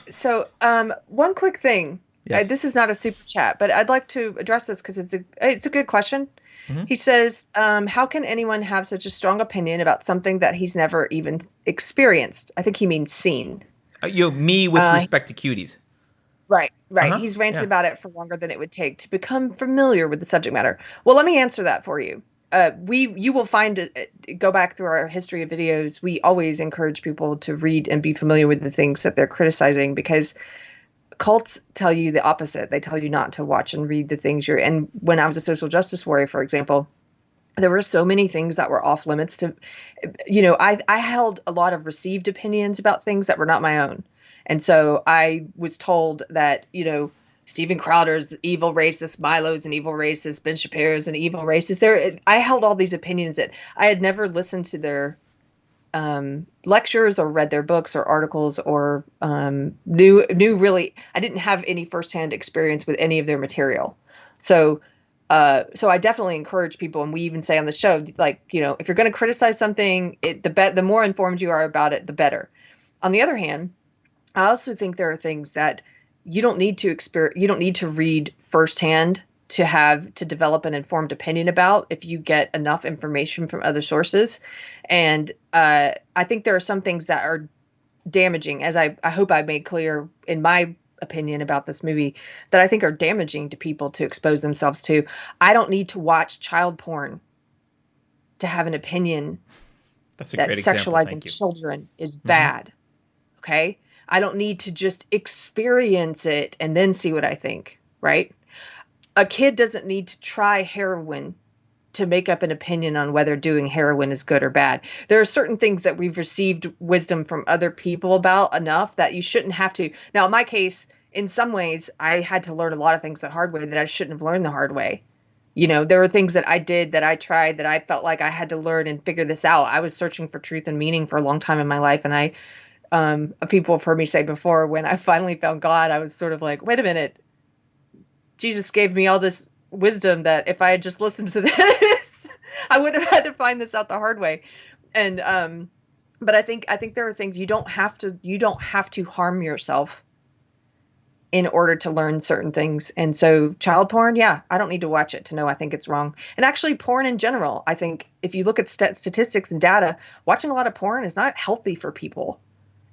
So, one quick thing. Yes. This is not a super chat, but I'd like to address this because it's a good question. Hmm. He says, "How can anyone have such a strong opinion about something that he's never even experienced?" I think he means seen. Me with Uh, respect to cuties. right, Uh right. huh. He's ranted Yeah. about it for longer than it would take to become familiar with the subject matter. Well, let me answer that for you. You will find it. Go back through our history of videos. We always encourage people to read and be familiar with the things that they're criticizing because cults tell you the opposite. They tell you not to watch and read the things you're. And when I was a social justice warrior, for example, there were so many things that were off limits to, I held a lot of received opinions about things that were not my own. And so I was told that, Steven Crowder's evil racist, Milo's an evil racist, Ben Shapiro's an evil racist. I held all these opinions that I had never listened to their lectures or read their books or articles or knew really. I didn't have any firsthand experience with any of their material. So so I definitely encourage people, and we even say on the show, like, if you're going to criticize something, the more informed you are about it, the better. On the other hand, I also think there are things that you don't need to read firsthand to develop an informed opinion about if you get enough information from other sources. And I think there are some things that are damaging, as I hope I made clear in my opinion about this movie, that I think are damaging to people to expose themselves to. I don't need to watch child porn to have an opinion That's a that great example. sexualizing Thank you. children is Hmm. bad. Okay. I don't need to just experience it and then see what I think, right? A kid doesn't need to try heroin to make up an opinion on whether doing heroin is good or bad. There are certain things that we've received wisdom from other people about enough that you shouldn't have to. Now, in my case, in some ways, I had to learn a lot of things the hard way that I shouldn't have learned the hard way. There were things that I did, that I tried, that I felt like I had to learn and figure this out. I was searching for truth and meaning for a long time in my life, and people have heard me say before, when I finally found God, I was sort of like, wait a minute, Jesus gave me all this wisdom that if I had just listened to this, I wouldn't have had to find this out the hard way. And but I think there are things you don't have to harm yourself in order to learn certain things. And so child porn, yeah, I don't need to watch it to know I think it's wrong. And actually porn in general, I think if you look at statistics and data, watching a lot of porn is not healthy for people.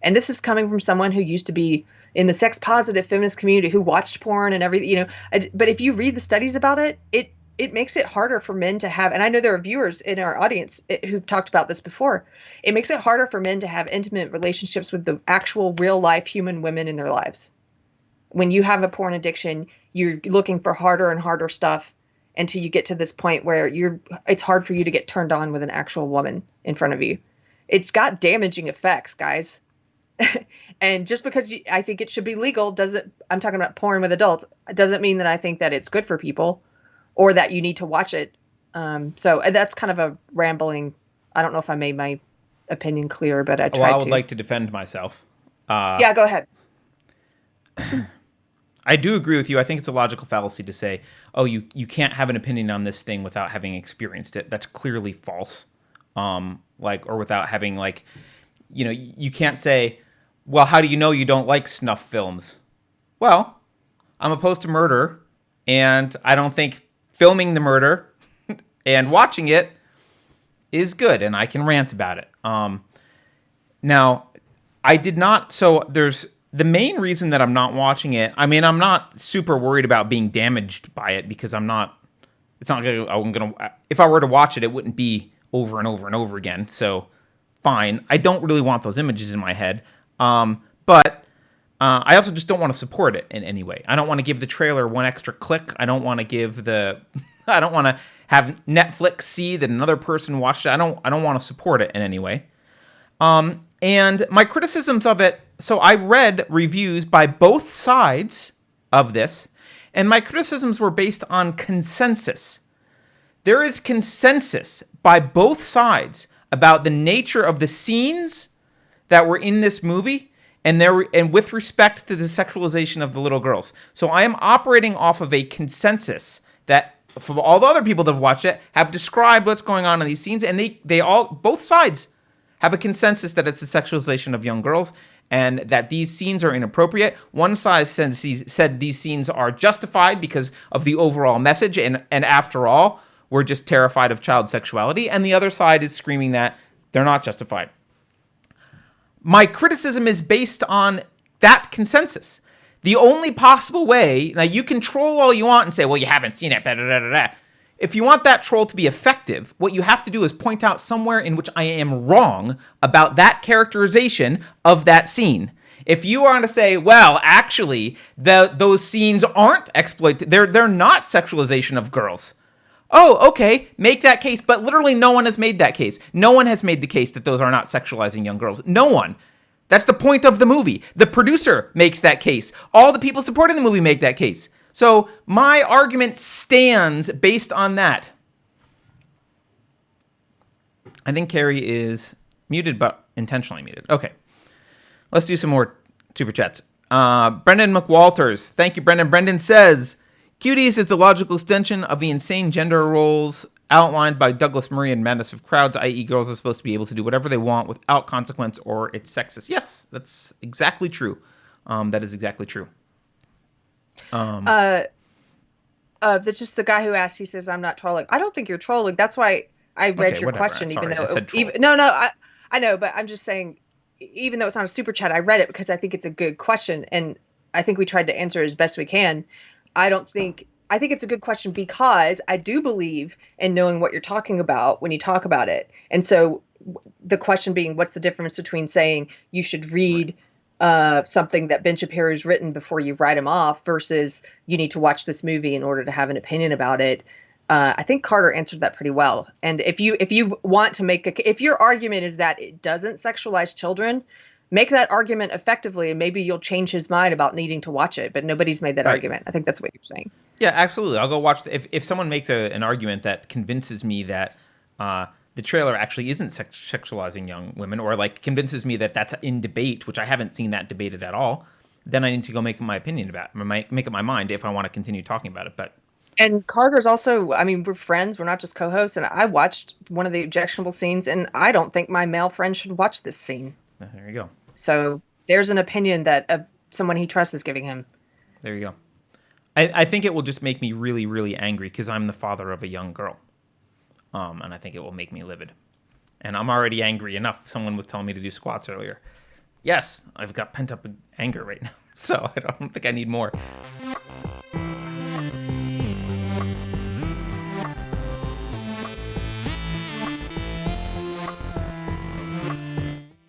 And this is coming from someone who used to be in the sex positive feminist community, who watched porn and everything, but if you read the studies about it, it makes it harder for men to have, and I know there are viewers in our audience who've talked about this before. It makes it harder for men to have intimate relationships with the actual real life human women in their lives. When you have a porn addiction, you're looking for harder and harder stuff until you get to this point where it's hard for you to get turned on with an actual woman in front of you. It's got damaging effects, guys. And just because I think it should be legal doesn't, I'm talking about porn with adults, doesn't mean that I think that it's good for people or that you need to watch it. So that's kind of a rambling. I don't know if I made my opinion clear, but I Well, I tried would to. like to defend myself. Uh, Yeah, go ahead. I do agree with you. I think it's a logical fallacy to say, "Oh, you can't have an opinion on this thing without having experienced it." That's clearly false. Or without having you can't say, "Well, how do you know you don't like snuff films?" Well, I'm opposed to murder, and I don't think filming the murder and watching it is good, and I can rant about it. Now, I did not. So there's the main reason that I'm not watching it. I mean, I'm not super worried about being damaged by it because I'm not. It's not gonna. I'm gonna. If I were to watch it, it wouldn't be over and over and over again. So fine. I don't really want those images in my head. But I also just don't want to support it in any way. I don't want to give the trailer one extra click. I don't want to give the. I don't want to have Netflix see that another person watched it. I don't. I don't want to support it in any way. And my criticisms of it, so I read reviews by both sides of this, and my criticisms were based on consensus. There is consensus by both sides about the nature of the scenes that were in this movie and with respect to the sexualization of the little girls. So I am operating off of a consensus that from all the other people that have watched it have described what's going on in these scenes, and they all both sides have a consensus that it's a sexualization of young girls and that these scenes are inappropriate. One side said these scenes are justified because of the overall message, and after all, we're just terrified of child sexuality. And the other side is screaming that they're not justified. My criticism is based on that consensus. The only possible way, now you can troll all you want and say, well, you haven't seen it, If you want that troll to be effective, what you have to do is point out somewhere in which I am wrong about that characterization of that scene. If you are going to say, well, actually, those scenes aren't exploited, they're not sexualization of girls. Oh, okay, make that case. But literally no one has made that case. No one has made the case that those are not sexualizing young girls. No one. That's the point of the movie. The producer makes that case. All the people supporting the movie make that case. So my argument stands based on that. I think Carrie is muted, but intentionally muted. Okay. Let's do some more super chats. Brendan McWalters. Thank you, Brendan. Brendan says, Cuties is the logical extension of the insane gender roles outlined by Douglas Murray in Madness of Crowds, i.e. girls are supposed to be able to do whatever they want without consequence or it's sexist. Yes, that's exactly true. That is exactly true. That's just the guy who asked, he says, I'm not trolling. I don't think you're trolling. That's why I read your question, Sorry, I know, but I'm just saying, even though it's not a super chat, I read it because I think it's a good question. And I think we tried to answer it as best we can. I think it's a good question because I do believe in knowing what you're talking about when you talk about it. And so the question being, what's the difference between saying you should read something that Ben Shapiro's written before you write him off versus you need to watch this movie in order to have an opinion about it? I think Carter answered that pretty well. And if you want to if your argument is that it doesn't sexualize children, make that argument effectively, and maybe you'll change his mind about needing to watch it. But nobody's made that argument. I think that's what you're saying. Yeah, absolutely. I'll go watch. If someone makes an argument that convinces me that the trailer actually isn't sexualizing young women, or like convinces me that that's in debate, which I haven't seen that debated at all, then I need to go make my opinion about it, make up my mind if I want to continue talking about it. And Carter's also, I mean, we're friends. We're not just co-hosts. And I watched one of the objectionable scenes, and I don't think my male friend should watch this scene. There you go. So there's an opinion that of someone he trusts is giving him. There you go. I think it will just make me really, really angry because I'm the father of a young girl. And I think it will make me livid. And I'm already angry enough. Someone was telling me to do squats earlier. Yes, I've got pent up anger right now. So I don't think I need more.